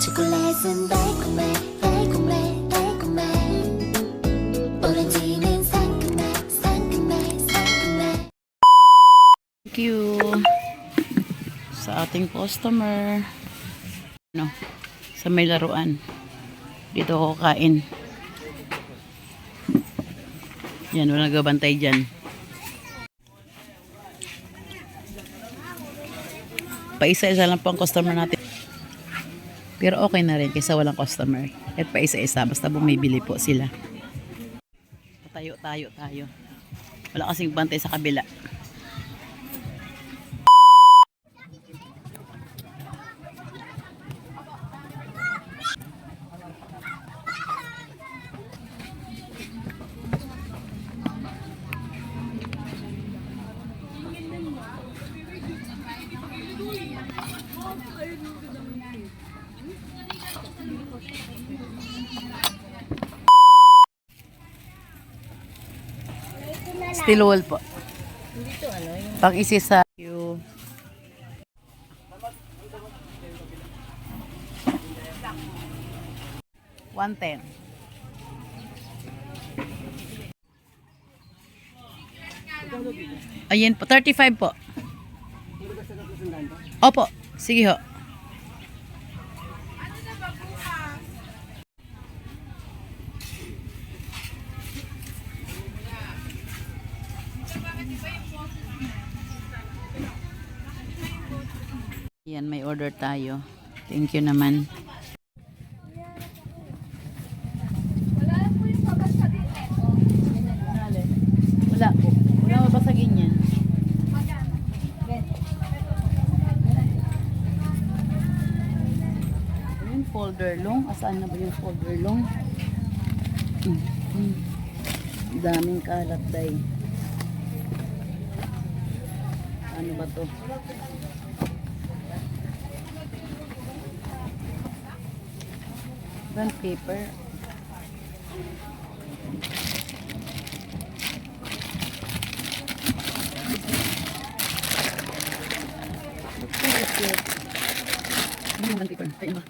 초콜릿은 달콤해 달콤해 달콤해 오렌지는 상큼해 상큼해 상큼해. Thank you sa ating customer. Sa may laruan. Dito ako kain. Yan, wala nagbabantay dyan. Paisa-isa lang po ang customer natin. Pero okay na rin kaysa walang customer. At paisa-isa, basta bumibili po sila. Tayo. Wala kasing bantay sa kabila. Steel wool po. Dito ano yung Pang-isi sa you. $110. Ayan po, 35 po. Opo, sige ho. Yan, may order tayo. Thank you naman. Wala po. Wala mabasagin yan. Yung folder long. Asaan na ba yung folder long? Daming kalat day. Ano ba to? Bond paper. Ano bond paper? Tayo ba?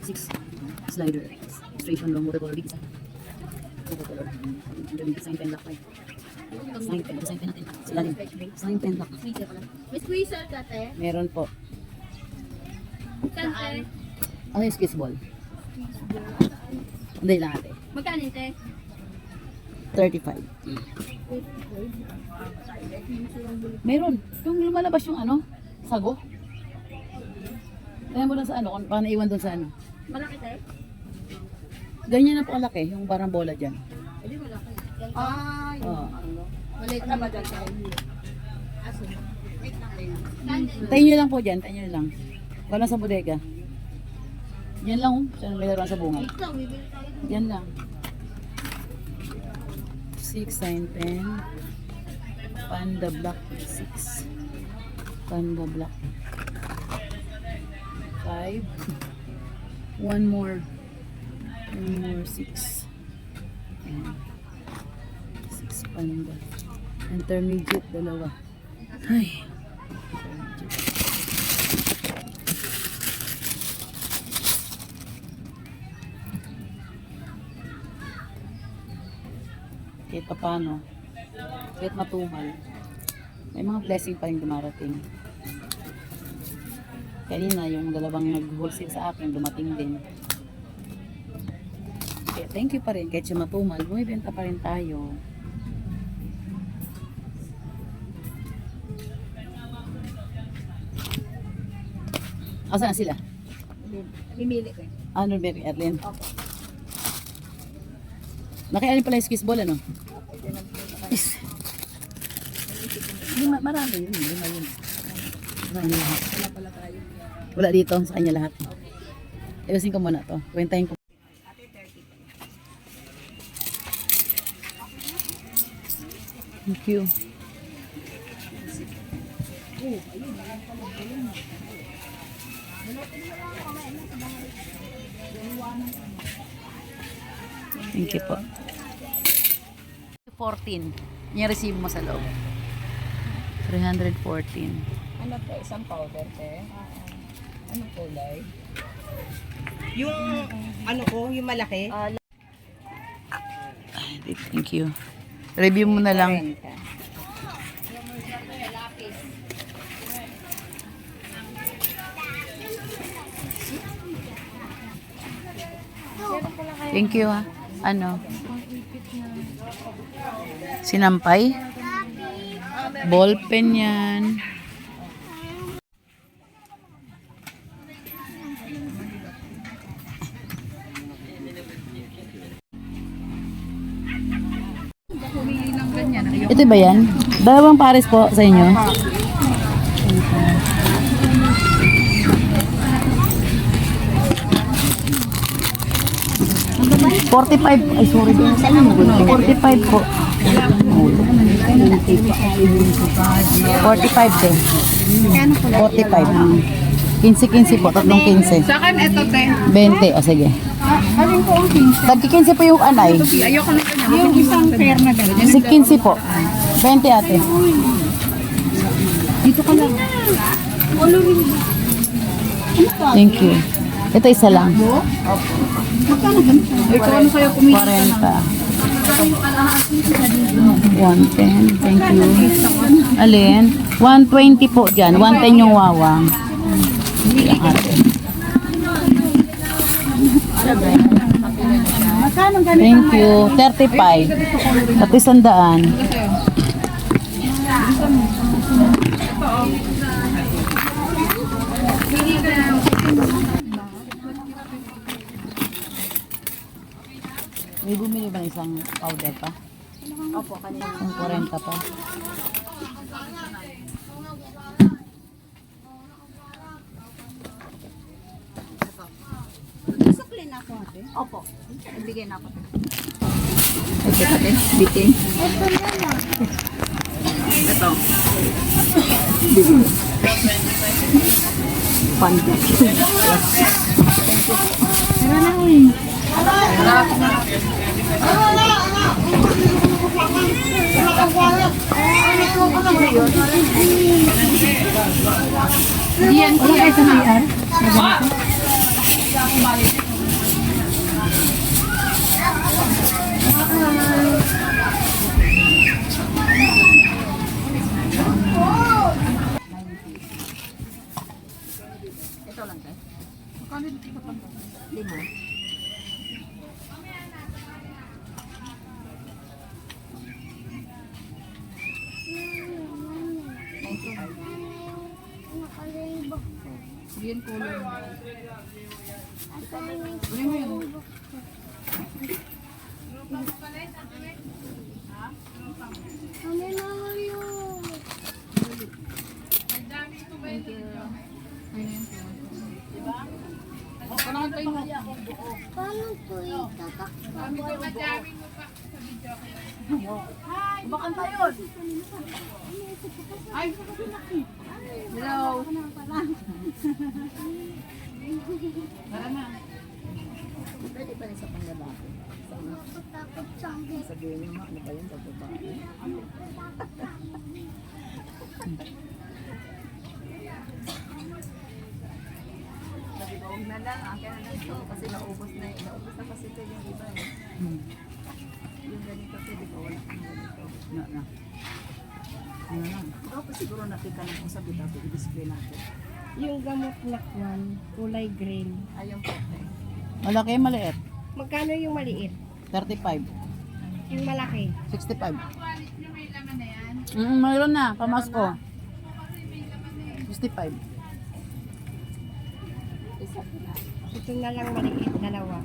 Six slider. Illustration long watercolor big isa. Watercolor. Design pen lock. Design pen natin. Sila din. Design pen lock. may squeezer dati. Meron po. Saan? Ano yung squeeze ball? Hindi lang ate. Magkano ito? 35. Meron. Yung lumalabas yung ano? Sago. Kaya mo lang sa ano, kung paano iwan doon sa ano. Malaki tayo? Ganyan na po kalaki, yung parang bola dyan. Hindi malaki. Ay, Oo. Maliit ano ba dyan tayo? Aso. Tayo nyo lang po dyan, tayo nyo lang. Wala sa bodega. Yan lang, oh. Saan may laruan sa bungay. Ito, bibili tayo. Yan lang. 6, 9, 10. Panda Black 6. Panda Black 5. One more 6. Ayan. 6 Panda. Intermediate, dalawa. Ay. Intermediate. Kahit pa paano, kahit matumal, may mga blessing pa rin dumarating. Kanina, yung dalawang nag-wholesale sa akin, dumating din. Kaya thank you pa rin, kahit siya matumal, bumibenta pa rin tayo. Asan na sila? Bimili ko. Ano ba yung Erlyn? Nakialin pala yung squeeze ball, ano? Is. Marami yun. Lima yun. Marami lahat. Wala pala tayo. Wala dito. Sa kanya lahat. Ayusin ko muna to. Kwentahin ko. Thank you. Thank you po. 14. Yung receive mo sa loob. 314. Ano po, isang powder, te? Ano kulay? Yung ano ko, yung malaki. Thank you. Review mo na lang. Thank you ha. Ano? Sinampay? Ballpen yan. Ito ba yan? Dalawang pares po sa inyo. $45. Ay, sorry. 45 po. 45 din. 45. 15-15 po. Tatlong 15. Sa akin, ito, te. 20. O, sige. Alin ko ang 15? Tagki 15 po yung anay. Ayoko na kanya. Yung isang pair na gano'n. Si 15 po. 20 ate. Dito ka lang. Thank you. Ito isa lang. Magkano ganito? Ikaw ano kayo kumita? 110. Thank you. Alin? 120 po dyan. 110 yung wawang. Ilang ate. Magkano ganito? Thank you. 35. At 100. May bumili ba ng isang powder pa? Opo, kanina. Isang 40 pa. Sukli na ako, ate. Opo. Ibigay na ako. Ito ate. Bitin. Ito. Panda. Tara na, uy. Diyan ko ito na yan. Ito lang tayo. Magkano dito pa? 5. Yan kulay. Uli mo yun. Thank you. Paano tayo mo? Paano po itatakpan? Bakan tayo. Ay, hello. Tara na. Pwede pa rin sa panglalaki. Takot sa akin. Sabihin niyo, ma, ano ba yun sa babae? Sabi ko, huwag na lang. Akin na lang ito. Kasi naubos na kasi ito yung iba eh. Yung ganito, sabi ko, wala kang ganito. No, no. Ano lang. Ikaw pa siguro natika na kung sabi natin, i-display natin. Yung gamot na kwan, kulay green. Ayun po. Malaki, maliit. Magkano yung maliit? 35. Yung malaki? 65. Mayroon na. Pamasko. 65. Ito na lang maliit, dalawa.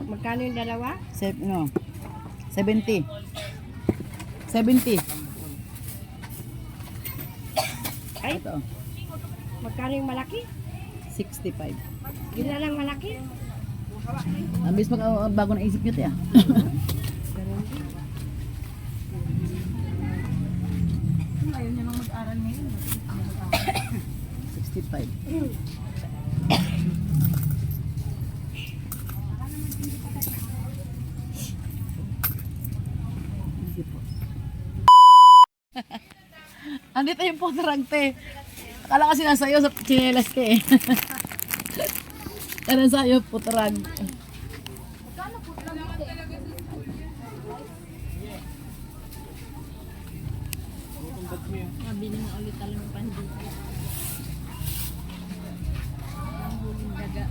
Magkano yung dalawa? No. 70. 70. Ay, Ito. magkano yung malaki? 65. Yun na lang malaki? Ambis bago na isip nyo ito Ayaw niya lang mag-aral ngayon. 65. Nandito yung putrag, te. Akala kasi nasa iyo sa chinelas ka eh. Kaya nasa iyo putrag. Mabili na ulit alam yung pandito. Ang huling daga.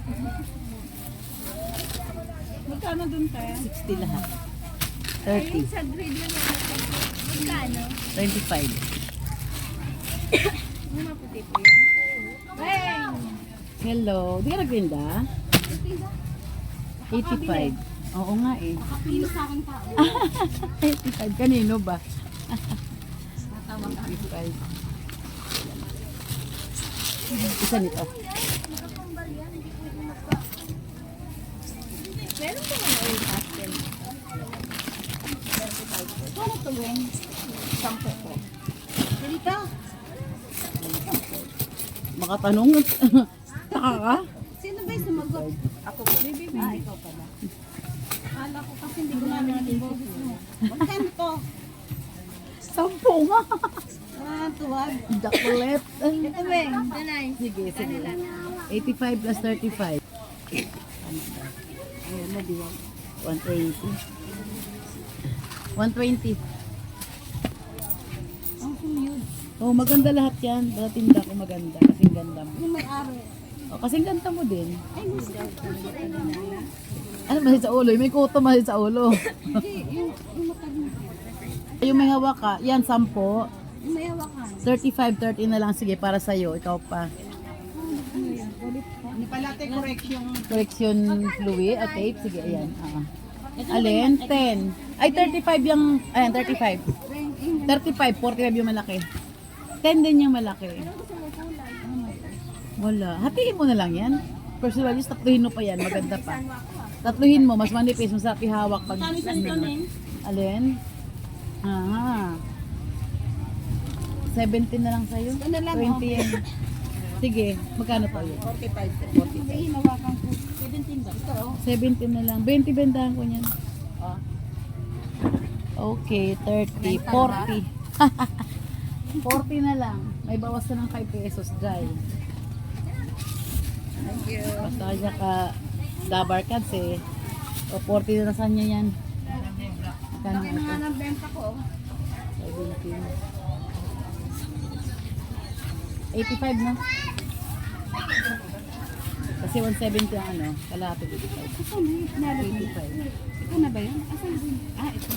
Magkano dun tayo? 60 lahat. 30. Sa grade na magkano? 25. Ano maputi po yan? Hey! Hello. Di ka nagrinda? 85. Oo nga eh. Kapili sa akin tao. 85. Kanino ba? Natawag ka. 85. Isa nito. Meron po mga oil pastel. Ano to, Gwen? 10 po. Dito. Makatanong. Taka ka? Sino ba yung sumagot? Ako po. Baby. Ah, ikaw pala. Akala ko kasi hindi ko namin yung boses mo. Magkano to? 10 nga. Ah, tuwag. Dakulet. Ito, Gwen. Danay. Sige, sige. 85 plus 35. Ayun, nadiwag. 120. 120. Ang sumiyod. Oh, maganda lahat yan. Wala tinda ko maganda. Kasing ganda mo. Yung may-ari. Oh, kasing ganda mo din. Ay, gusto ko. Ano masid sa ulo? May kuto masid sa ulo. Hindi, yung matag mo. Yung may hawak ka, yan 10. Yung may hawakan. 35, 30 na lang. Sige, para sa'yo. Ikaw pa. Ano pala, te, correction. Correction Louis at tape. Sige, ayan. Alin? 10. Ay, 35 yung... Ayan, 35. 35, 45 yung malaki. 10 din yung malaki. Wala. Hatiin mo na lang yan. Personally, tatluhin mo pa yan. Maganda pa. Tatluhin mo. Mas manipis. Masarap ihawak pag... Alin? Ah. 17 na lang sa'yo. 20 yan. Sige, magkano pa yun? 45. 45. Ay, hinawakan ko. 17 ba? Ito, oh. 17 na lang. 20 bentahan ko niyan. Okay, 30, 40. 40 na lang. May bawas na ng 5 pesos dry. Thank you. Basta niya ka dabar cards eh. O 40 na sa niya yan. Magkano Laki na nga ito? ng benta ko, oh. 17. 85 na. Kasi 170 ang ano, kalahati 85. Asan na yung pinalog mo? 85. Ito na ba yun? Asan din? Ah, ito.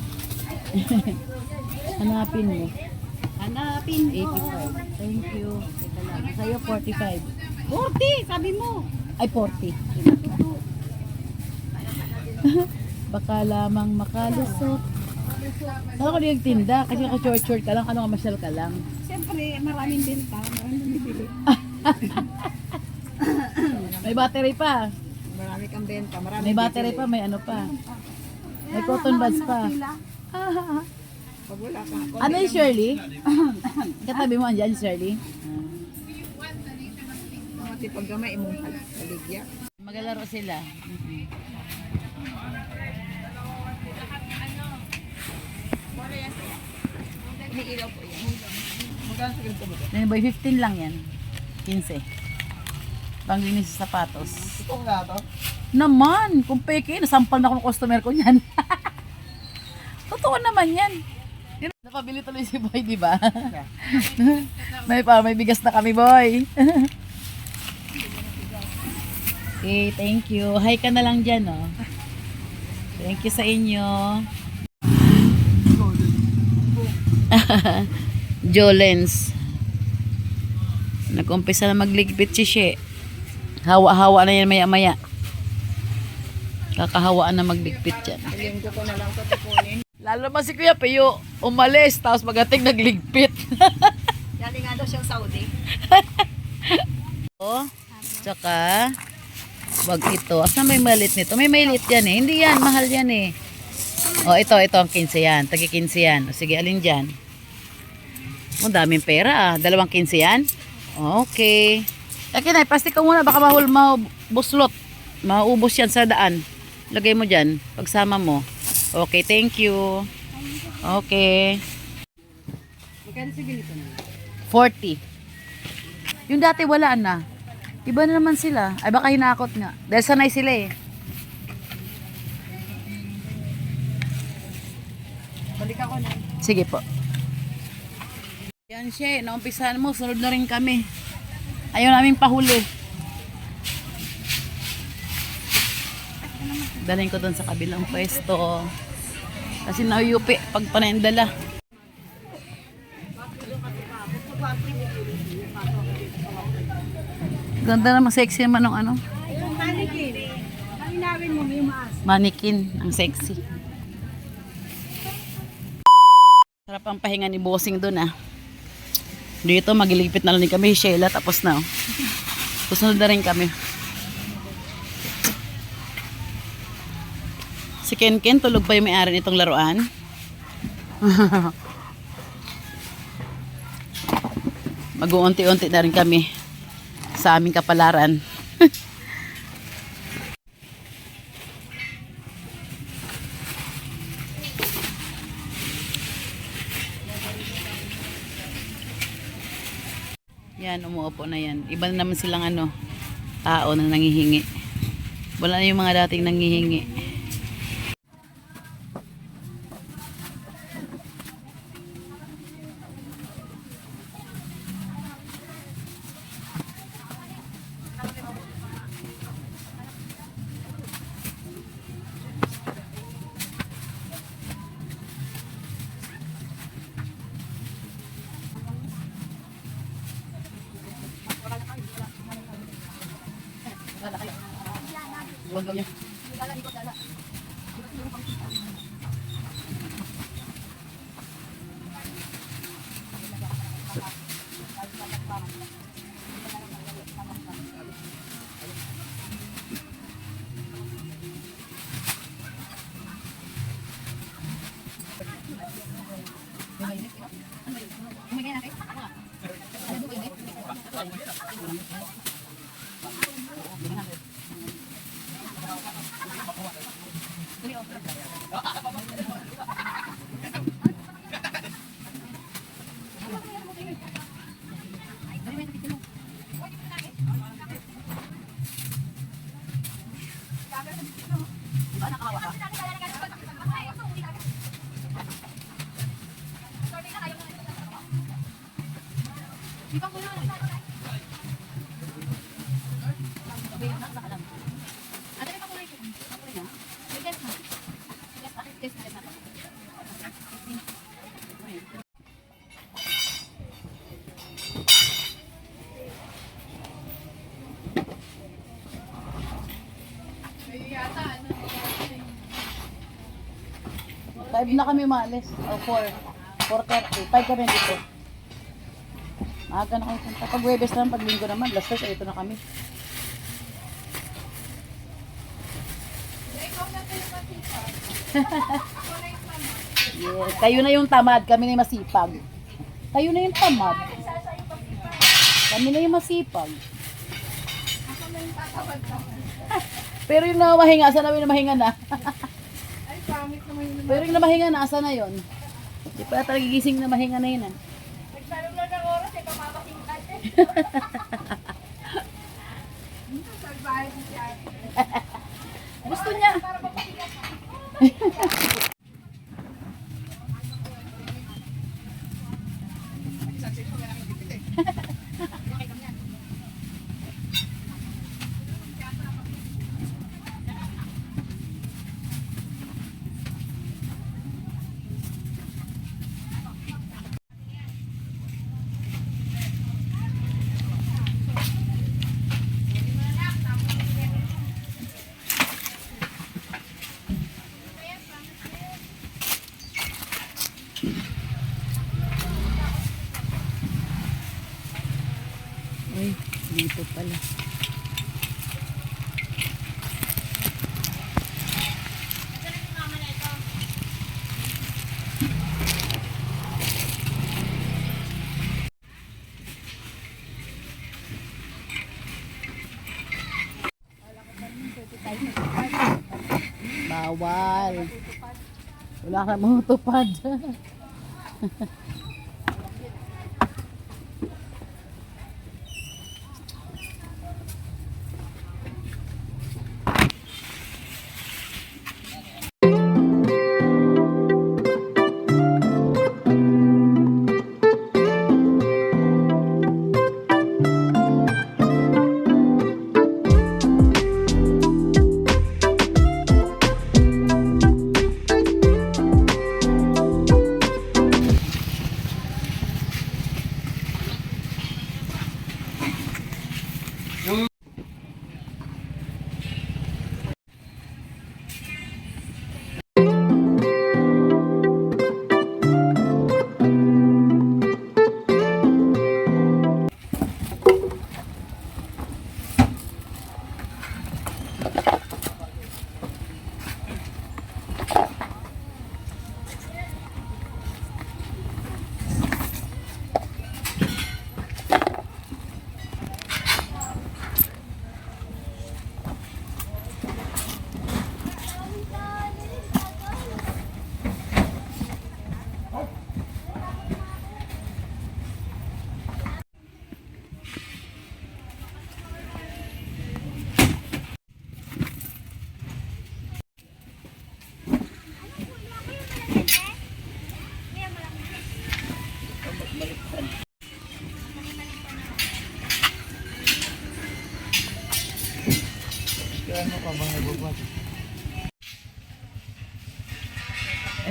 Hanapin mo. Hanapin ko. 85. Thank you. Teka lang. Sa'yo 45. 40, sabi mo. Ay 40. Baka lamang makalusot. Saan ko nagtinda? Kasi naka-short-short ka lang, ano ka masyal ka lang. Siyempre, maraming benta. Maraming bibili. May battery pa. Marami kang benta. Marami May battery pa, may ano pa. May cotton buds pa. Pag wala ka. Ano yung Shirley? Katabi mo andyan, Shirley? Mga tipag gamay mong haligya. Magalaro sila. May ilaw po yan. Magkano sa ganito mo? Then boy, 15 lang yan. 15. Panglinis sa sapatos. Ito nga to? Naman, kung peke, nasampal na ako ng customer ko niyan. Totoo naman yan. Napabili tuloy si Boy, di ba? may bigas na kami, Boy. Okay, thank you. Hi ka na lang dyan, oh. Thank you sa inyo. Jolens. Nag-umpisa na magligpit si She. Hawa-hawa na yan maya-maya. Kakahawaan na magligpit yan. Linggo ko na lang ito tukunin. Lalo naman si Kuya Pio, umalis, tapos magating nagligpit. Galing nga daw siyang Saudi. Oh, tsaka, wag ito. Asan may malit nito? May malit yan eh. Hindi yan, mahal yan eh. Oh, ito ang 15 yan. Tagi 15 yan. O, sige, alin dyan? Oh, daming pera ah. 2 15 yan? Okay. Kinay, plastic ka muna. Baka buslot. Maubos yan sa daan. Lagay mo dyan. Pagsama mo. Okay, thank you. Okay. Magkano sa ganito na? 40. Yung dati wala na. Iba na naman sila. Ay baka hinakot nga. Dahil sanay sila eh. Balik ako na. Sige po. Yan siya, naumpisahan mo, sunod na rin kami. Ayaw naming pahuli. Dalhin ko doon sa kabilang pwesto. Kasi nauyupi pag panendala. Ganda naman, sexy naman ng ano. Manikin. Halinawin mo, may maas. Manikin, ang sexy. Sarap ang pahinga ni Bossing doon ah. Dito magilipit na lang din kami, Sheila, tapos na oh. Susunod na rin kami. Si Ken tulog pa yung may-ari nitong laruan. Mag-uunti-unti na rin kami sa aming kapalaran. Yan, umuupo na yan. Iba na naman silang ano, tao na nangihingi. Wala na yung mga dating nangihingi. Huwag niyo. Five na kami maalis. O 4. 4:30. 5 kami dito. Maaga na kami punta. Pag Webes naman, pag Linggo naman, last week, ito na kami. Yes. Kayo na yung tamad, kami na yung masipag. Kayo na yung tamad. Kami na yung masipag. Pero yung namahinga, asa na yung namahinga na? Pero yung namahinga na, asa na yun? Di pa talaga gigising na mahinga na yun ah. Nagtanong lang ng oras, eh, pamapakinggan eh. Gusto niya. Ay, dito pala. Bawal. Wala ka matupad.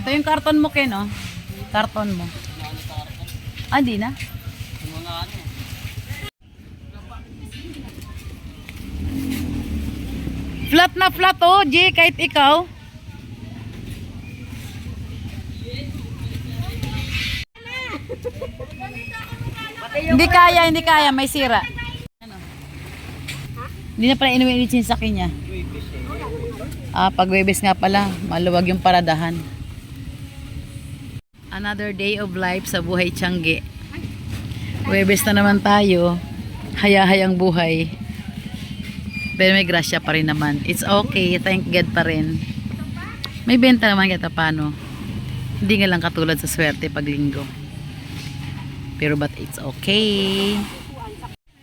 Ito yung karton mo, Ken, oh. Karton mo. Ah, di na? Flat na flat, oh, G, kahit ikaw. Hindi kaya, may sira. Ano? Hindi na pala inuwi ni sa akin niya. Ah, pag Webes nga pala, maluwag yung paradahan. Another day of life sa buhay Tiangge. Webes na naman tayo. Haya-hayang buhay. Pero may grasya pa rin naman. It's okay, thank God pa rin. May benta naman kita paano. Hindi nga lang katulad sa swerte pag linggo. Pero but it's okay.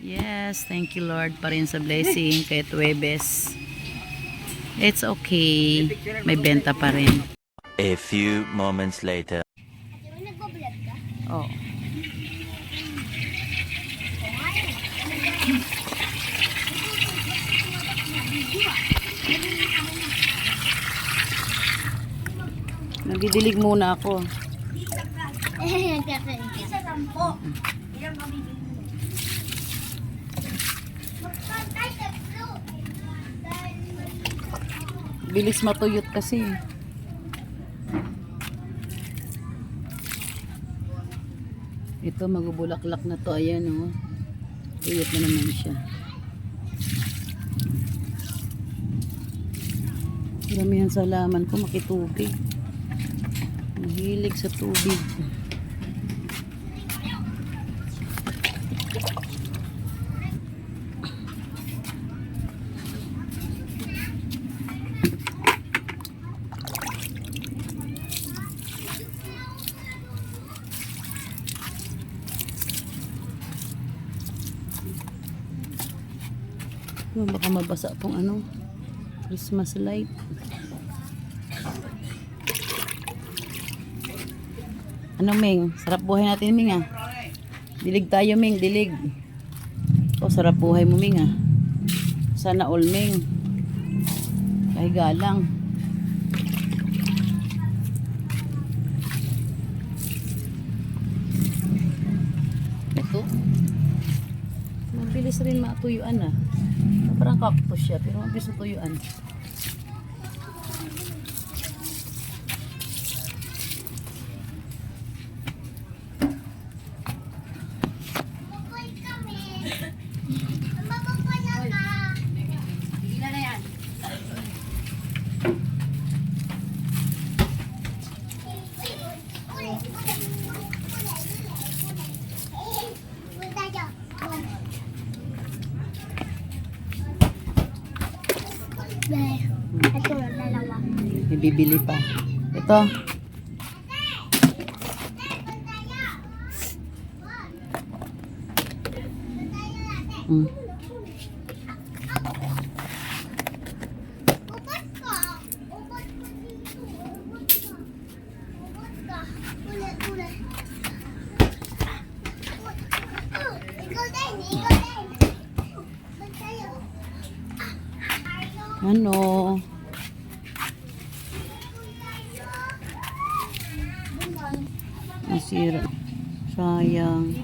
Yes, thank you Lord pa rin sa blessing kahit Webes. It's okay. May benta pa rin. A few moments later. Nagbablog ka? Oh. Nagdidilig muna ako. Isa sampo. Ilang mabibili mo? Magpantay sa blue. Bilis matuyot kasi. Ito magubulaklak na to. Ayan, oh. Tuyot na naman siya. Damihan sa laman ko makitubig. Mahilig sa tubig. Baka mabasa pong ano, Christmas light. Ano, Ming? Sarap buhay natin, Ming, ah. Dilig tayo, Ming. Dilig. Oh, sarap buhay mo, Ming, ah. Sana all, Ming. Kahiga lang. Ito. Mabilis rin matuyuan, ah. Parang cactus siya, pero mabilis matuyuan. Ito, dalawa. May bibili pa. Ito. Mm. Ubod ka. Ubod ka dito. Ubod ka. Ubod ka. Ulit. Ikaw din. Ba't tayo? Ano? Nasira. Sayang.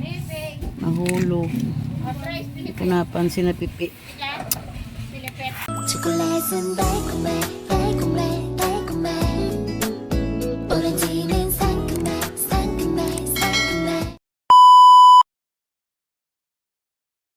Nahulog. Hindi ko napansin na pipi. Chocolate and bake me.